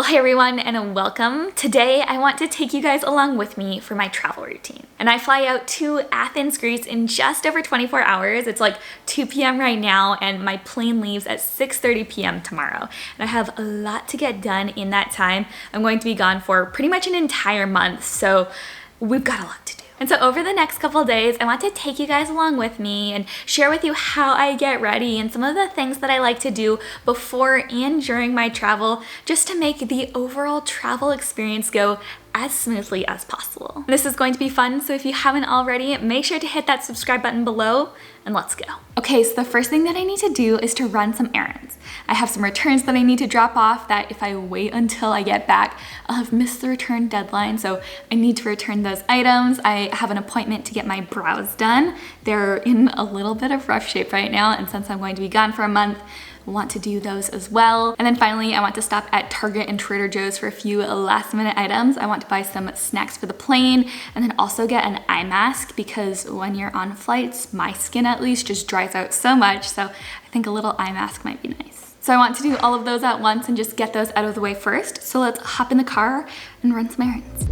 Well, hey everyone, and welcome. Today I want to take you guys along with me for my travel routine. And I fly out to Athens, Greece in just over 24 hours. It's like 2 p.m. right now, and my plane leaves at 6:30 p.m. tomorrow. And I have a lot to get done in that time. I'm going to be gone for pretty much an entire month, so we've got a lot to do. And so over the next couple days, I want to take you guys along with me and share with you how I get ready and some of the things that I like to do before and during my travel, just to make the overall travel experience go as smoothly as possible. This is going to be fun, so if you haven't already, make sure to hit that subscribe button below, and let's go. Okay, so the first thing that I need to do is to run some errands. I have some returns that I need to drop off that if I wait until I get back, I'll have missed the return deadline, so I need to return those items. I have an appointment to get my brows done. They're in a little bit of rough shape right now, and since I'm going to be gone for a month, want to do those as well. And then finally, I want to stop at Target and Trader Joe's for a few last minute items. I want to buy some snacks for the plane and then also get an eye mask because when you're on flights, my skin at least just dries out so much. So I think a little eye mask might be nice. So I want to do all of those at once and just get those out of the way first. So let's hop in the car and run some errands.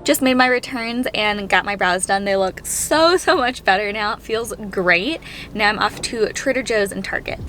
Just made my returns and got my brows done. They look so much better now. It feels great. Now I'm off to Trader Joe's and Target.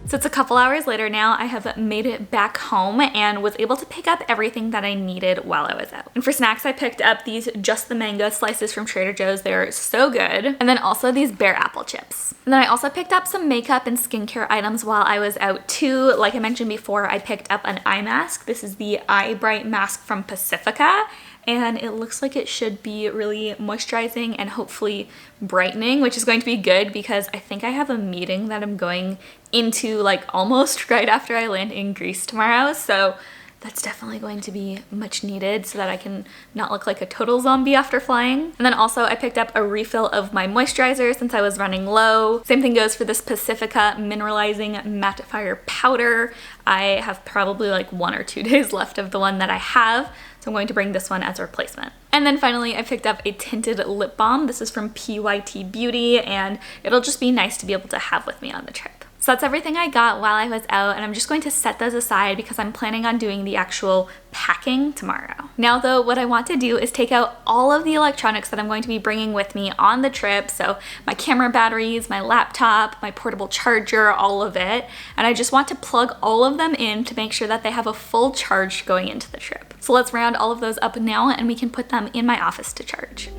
So it's a couple hours later now. I have made it back home and was able to pick up everything that I needed while I was out. And for snacks, I picked up these Just the Mango slices from Trader Joe's. They're so good. And then also these Bear Apple chips. And then I also picked up some makeup and skincare items while I was out too. Like I mentioned before, I picked up an eye mask. This is the Eye Bright mask from Pacifica. And it looks like it should be really moisturizing and hopefully brightening, which is going to be good because I think I have a meeting that I'm going into like almost right after I land in Greece tomorrow. So that's definitely going to be much needed so that I can not look like a total zombie after flying. And then also I picked up a refill of my moisturizer since I was running low. Same thing goes for this Pacifica Mineralizing Mattifier Powder. I have probably like 1 or 2 days left of the one that I have. So I'm going to bring this one as a replacement. And then finally, I picked up a tinted lip balm. This is from PYT Beauty, and it'll just be nice to be able to have with me on the trip. So that's everything I got while I was out, and I'm just going to set those aside because I'm planning on doing the actual packing tomorrow. Now though, what I want to do is take out all of the electronics that I'm going to be bringing with me on the trip. So my camera batteries, my laptop, my portable charger, all of it. And I just want to plug all of them in to make sure that they have a full charge going into the trip. So let's round all of those up now and we can put them in my office to charge.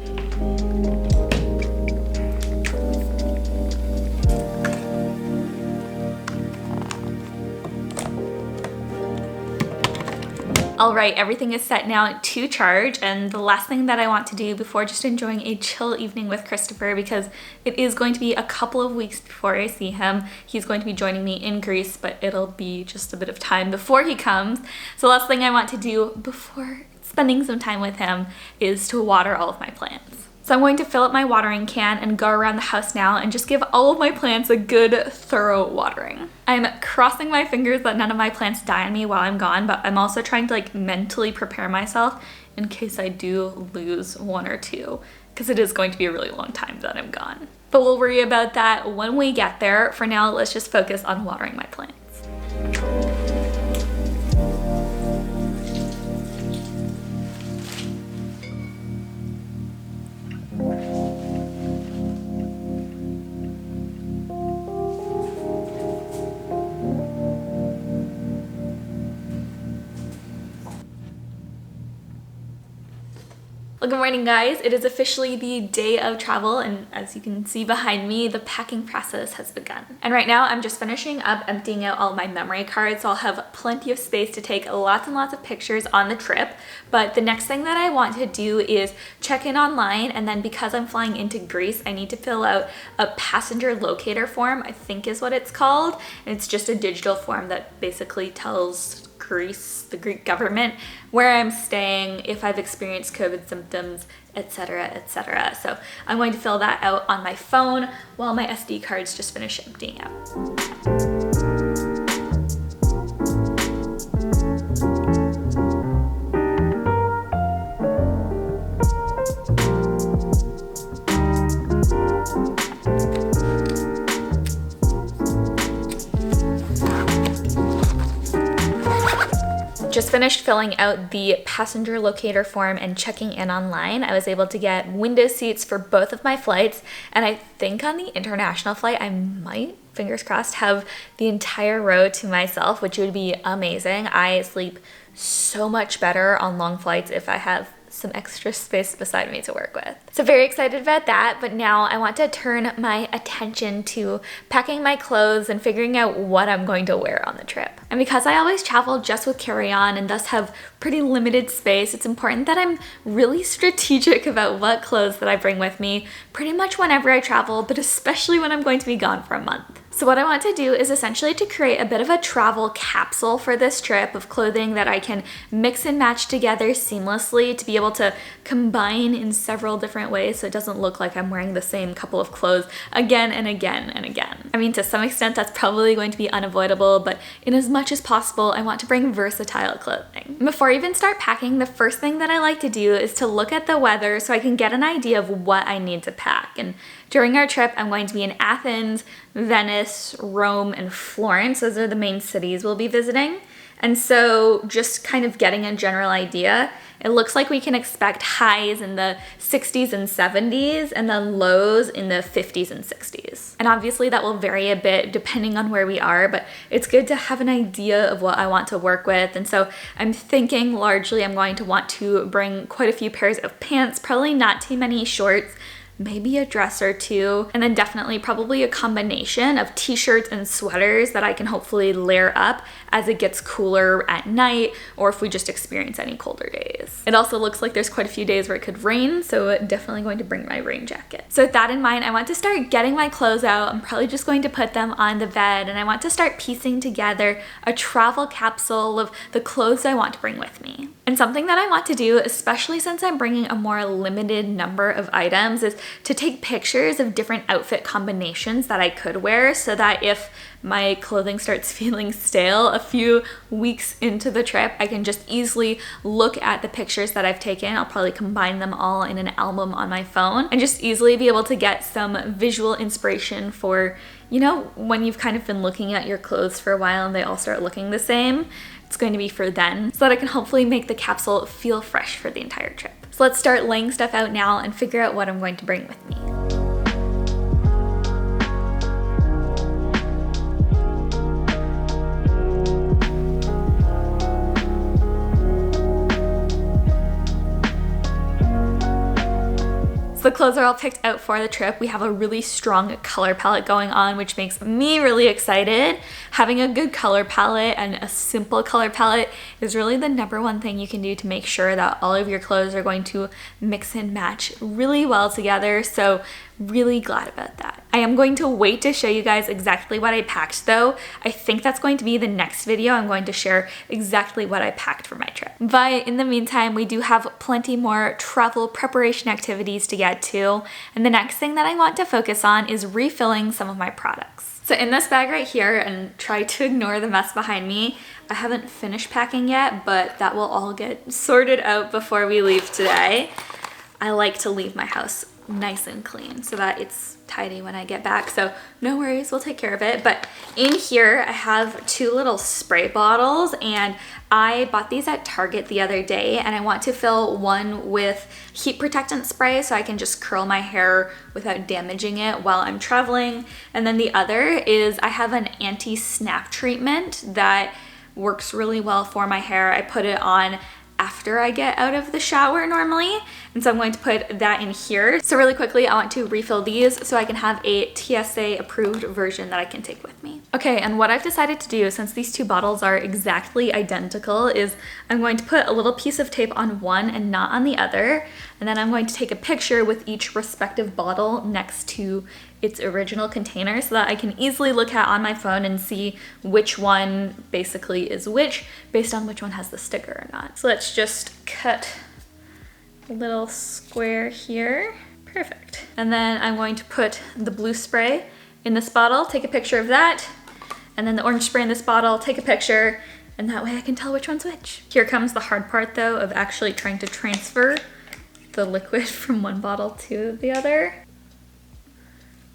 All right, everything is set now to charge, and the last thing that I want to do before just enjoying a chill evening with Christopher, because it is going to be a couple of weeks before I see him. He's going to be joining me in Greece, but it'll be just a bit of time before he comes. So the last thing I want to do before spending some time with him is to water all of my plants. So I'm going to fill up my watering can and go around the house now and just give all of my plants a good, thorough watering. I'm crossing my fingers that none of my plants die on me while I'm gone, but I'm also trying to like mentally prepare myself in case I do lose 1 or 2, because it is going to be a really long time that I'm gone. But we'll worry about that when we get there. For now, let's just focus on watering my plants. Well, good morning guys. It is officially the day of travel, and as you can see behind me, the packing process has begun. And right now I'm just finishing up emptying out all my memory cards, so I'll have plenty of space to take lots and lots of pictures on the trip. But the next thing that I want to do is check in online, and then because I'm flying into Greece, I need to fill out a passenger locator form, I think is what it's called. And it's just a digital form that basically tells Greece, the Greek government, where I'm staying, if I've experienced COVID symptoms, etc., etc. So I'm going to fill that out on my phone while my SD cards just finish emptying out. Just finished filling out the passenger locator form and checking in online. I was able to get window seats for both of my flights, and I think on the international flight I might, fingers crossed, have the entire row to myself, which would be amazing. I sleep so much better on long flights if I have some extra space beside me to work with. So very excited about that, but now I want to turn my attention to packing my clothes and figuring out what I'm going to wear on the trip. And because I always travel just with carry-on and thus have pretty limited space, it's important that I'm really strategic about what clothes that I bring with me pretty much whenever I travel, but especially when I'm going to be gone for a month. So what I want to do is essentially to create a bit of a travel capsule for this trip of clothing that I can mix and match together seamlessly to be able to combine in several different ways so it doesn't look like I'm wearing the same couple of clothes again and again and again. I mean, to some extent that's probably going to be unavoidable, but in as much as possible, I want to bring versatile clothing. Before I even start packing, the first thing that I like to do is to look at the weather so I can get an idea of what I need to pack. And during our trip, I'm going to be in Athens, Venice, Rome, and Florence. Those are the main cities we'll be visiting. And so just kind of getting a general idea, it looks like we can expect highs in the 60s and 70s and then lows in the 50s and 60s. And obviously that will vary a bit depending on where we are, but it's good to have an idea of what I want to work with. And so I'm thinking largely I'm going to want to bring quite a few pairs of pants, probably not too many shorts, maybe a dress or two, and then definitely probably a combination of t-shirts and sweaters that I can hopefully layer up as it gets cooler at night or if we just experience any colder days. It also looks like there's quite a few days where it could rain, so definitely going to bring my rain jacket. So with that in mind, I want to start getting my clothes out. I'm probably just going to put them on the bed, and I want to start piecing together a travel capsule of the clothes I want to bring with me. And something that I want to do, especially since I'm bringing a more limited number of items, is to take pictures of different outfit combinations that I could wear so that if my clothing starts feeling stale a few weeks into the trip, I can just easily look at the pictures that I've taken. I'll probably combine them all in an album on my phone and just easily be able to get some visual inspiration for, you know, when you've kind of been looking at your clothes for a while and they all start looking the same. It's going to be for then, so that I can hopefully make the capsule feel fresh for the entire trip. So let's start laying stuff out now and figure out what I'm going to bring with me. The clothes are all picked out for the trip. We have a really strong color palette going on, which makes me really excited. Having a good color palette and a simple color palette is really the #1 thing you can do to make sure that all of your clothes are going to mix and match really well together. So really glad about that. I am going to wait to show you guys exactly what I packed though. I think that's going to be the next video. I'm going to share exactly what I packed for my trip. But in the meantime, we do have plenty more travel preparation activities to get to. And the next thing that I want to focus on is refilling some of my products. So in this bag right here, and try to ignore the mess behind me, I haven't finished packing yet, but that will all get sorted out before we leave today. I like to leave my house nice and clean so that it's tidy when I get back, so no worries, we'll take care of it. But in here I have 2 little spray bottles, and I bought these at Target the other day, and I want to fill one with heat protectant spray so I can just curl my hair without damaging it while I'm traveling, and then the other is I have an anti-snap treatment that works really well for my hair. I put it on after I get out of the shower normally, and so I'm going to put that in here. So really quickly, I want to refill these so I can have a TSA approved version that I can take with me. Okay, and what I've decided to do, since these two bottles are exactly identical, is I'm going to put a little piece of tape on one and not on the other, and then I'm going to take a picture with each respective bottle next to its original container so that I can easily look at on my phone and see which one basically is which based on which one has the sticker or not. So let's just cut a little square here. Perfect. And then I'm going to put the blue spray in this bottle, take a picture of that, and then the orange spray in this bottle, take a picture, and that way I can tell which one's which. Here comes the hard part though of actually trying to transfer the liquid from one bottle to the other.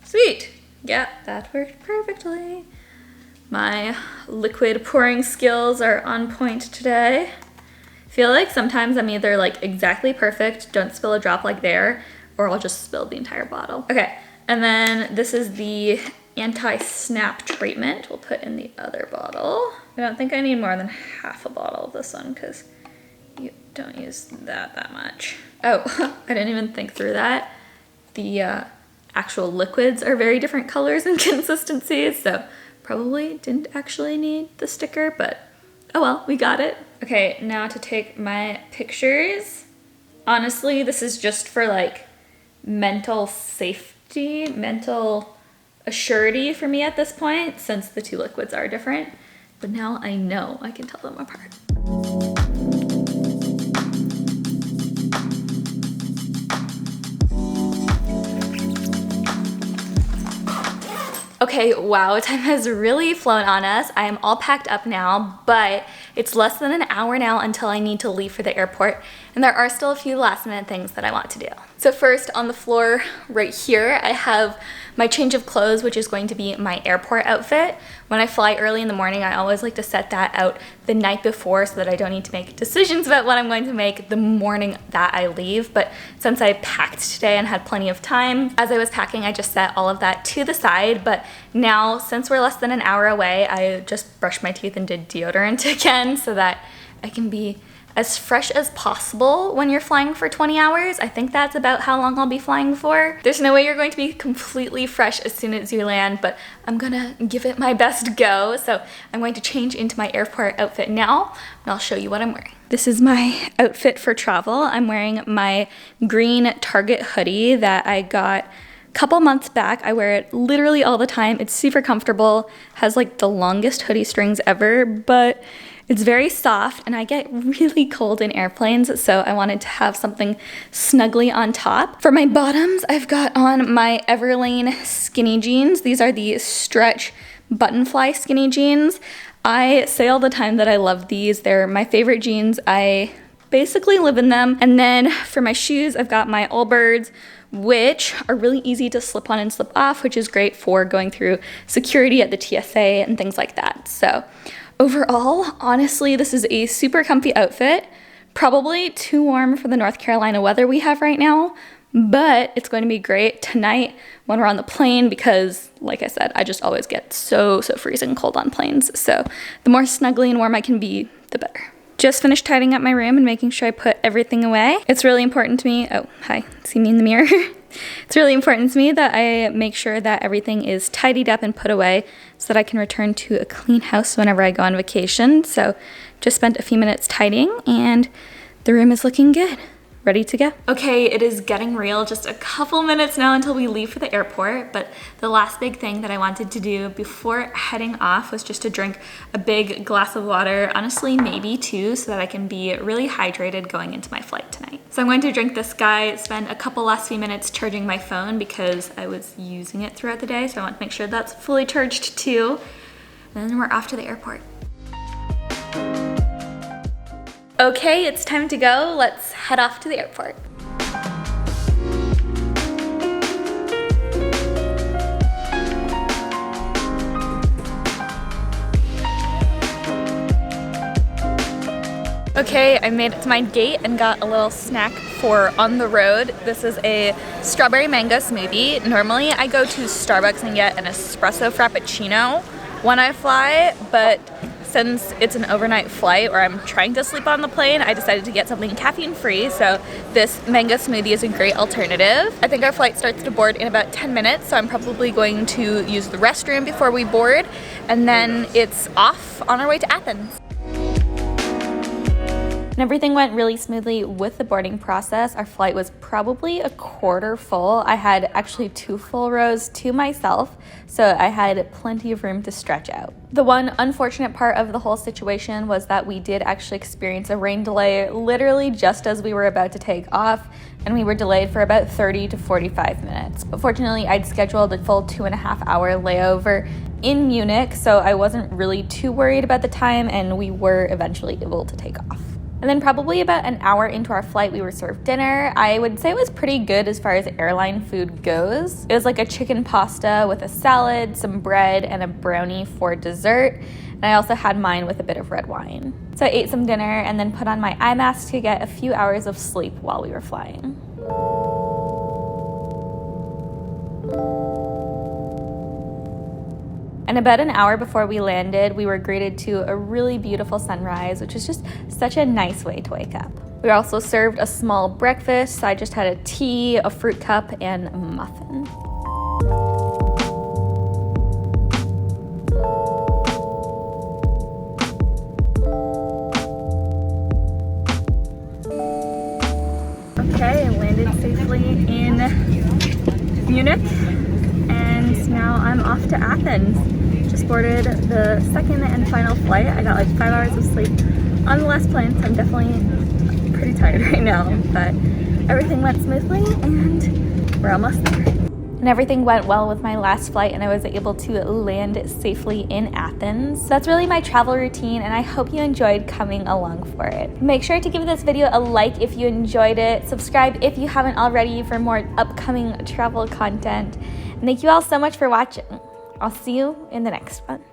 Sweet, yeah, that worked perfectly. My liquid pouring skills are on point today. I feel like sometimes I'm either like exactly perfect, don't spill a drop like there, or I'll just spill the entire bottle. Okay, and then this is the anti-snap treatment we'll put in the other bottle. I don't think I need more than half a bottle of this one because you don't use that much. Oh, I didn't even think through that. The actual liquids are very different colors and consistencies, so probably didn't actually need the sticker, but oh well, we got it. Okay, now to take my pictures. Honestly, this is just for like mental safety, mental assurity for me at this point, since the two liquids are different. But now I know I can tell them apart. Okay, wow, time has really flown on us. I am all packed up now, but it's less than an hour now until I need to leave for the airport, and there are still a few last minute things that I want to do. So first, on the floor right here, I have my change of clothes, which is going to be my airport outfit. When I fly early in the morning, I always like to set that out the night before so that I don't need to make decisions about what I'm going to make the morning that I leave. But since I packed today and had plenty of time, as I was packing, I just set all of that to the side. But now, since we're less than an hour away, I just brushed my teeth and did deodorant again so that I can be as fresh as possible when you're flying for 20 hours. I think that's about how long I'll be flying for. There's no way you're going to be completely fresh as soon as you land, but I'm gonna give it my best go. So I'm going to change into my airport outfit now, and I'll show you what I'm wearing. This is my outfit for travel. I'm wearing my green Target hoodie that I got a couple months back. I wear it literally all the time. It's super comfortable, has like the longest hoodie strings ever, but it's very soft, and I get really cold in airplanes, so I wanted to have something snuggly on top. For my bottoms, I've got on my Everlane skinny jeans. These are the stretch button fly skinny jeans. I say all the time that I love these. They're my favorite jeans. I basically live in them. And then for my shoes, I've got my Allbirds, which are really easy to slip on and slip off, which is great for going through security at the TSA and things like that. So overall, honestly, this is a super comfy outfit. Probably too warm for the North Carolina weather we have right now, but it's going to be great tonight when we're on the plane because, like I said, I just always get so freezing cold on planes. So the more snuggly and warm I can be, the better. Just finished tidying up my room and making sure I put everything away. It's really important to me. Oh, hi, see me in the mirror? It's really important to me that I make sure that everything is tidied up and put away so that I can return to a clean house whenever I go on vacation. So just spent a few minutes tidying and the room is looking good. Ready to go. Okay, it is getting real. Just a couple minutes now until we leave for the airport, but the last big thing that I wanted to do before heading off was just to drink a big glass of water, honestly maybe two, so that I can be really hydrated going into my flight tonight. So I'm going to drink this guy, spend a couple last few minutes charging my phone because I was using it throughout the day, so I want to make sure that's fully charged too. And then we're off to the airport. Okay, it's time to go. Let's head off to the airport. Okay, I made it to my gate and got a little snack for on the road. This is a strawberry mango smoothie. Normally I go to Starbucks and get an espresso frappuccino when I fly, but since it's an overnight flight or I'm trying to sleep on the plane, I decided to get something caffeine free. So this mango smoothie is a great alternative. I think our flight starts to board in about 10 minutes, so I'm probably going to use the restroom before we board, and then it's off on our way to Athens. And everything went really smoothly with the boarding process. Our flight was probably a quarter full. I had actually 2 full rows to myself, so I had plenty of room to stretch out. The one unfortunate part of the whole situation was that we did actually experience a rain delay literally just as we were about to take off, and we were delayed for about 30 to 45 minutes. But fortunately, I'd scheduled a full 2.5-hour layover in Munich, so I wasn't really too worried about the time, and we were eventually able to take off. And then probably about an hour into our flight, we were served dinner. I would say it was pretty good as far as airline food goes. It was like a chicken pasta with a salad, some bread, and a brownie for dessert. And I also had mine with a bit of red wine. So I ate some dinner and then put on my eye mask to get a few hours of sleep while we were flying. And about an hour before we landed, we were greeted to a really beautiful sunrise, which is just such a nice way to wake up. We were also served a small breakfast. So I just had a tea, a fruit cup, and a muffin. Okay, I landed safely in Munich, and now I'm off to Athens. Just boarded the second and final flight. I got like 5 hours of sleep on the last plane, so I'm definitely pretty tired right now, but everything went smoothly and we're almost there. And everything went well with my last flight, and I was able to land safely in Athens. So that's really my travel routine, and I hope you enjoyed coming along for it. Make sure to give this video a like if you enjoyed it. Subscribe if you haven't already for more upcoming travel content. And thank you all so much for watching. I'll see you in the next one.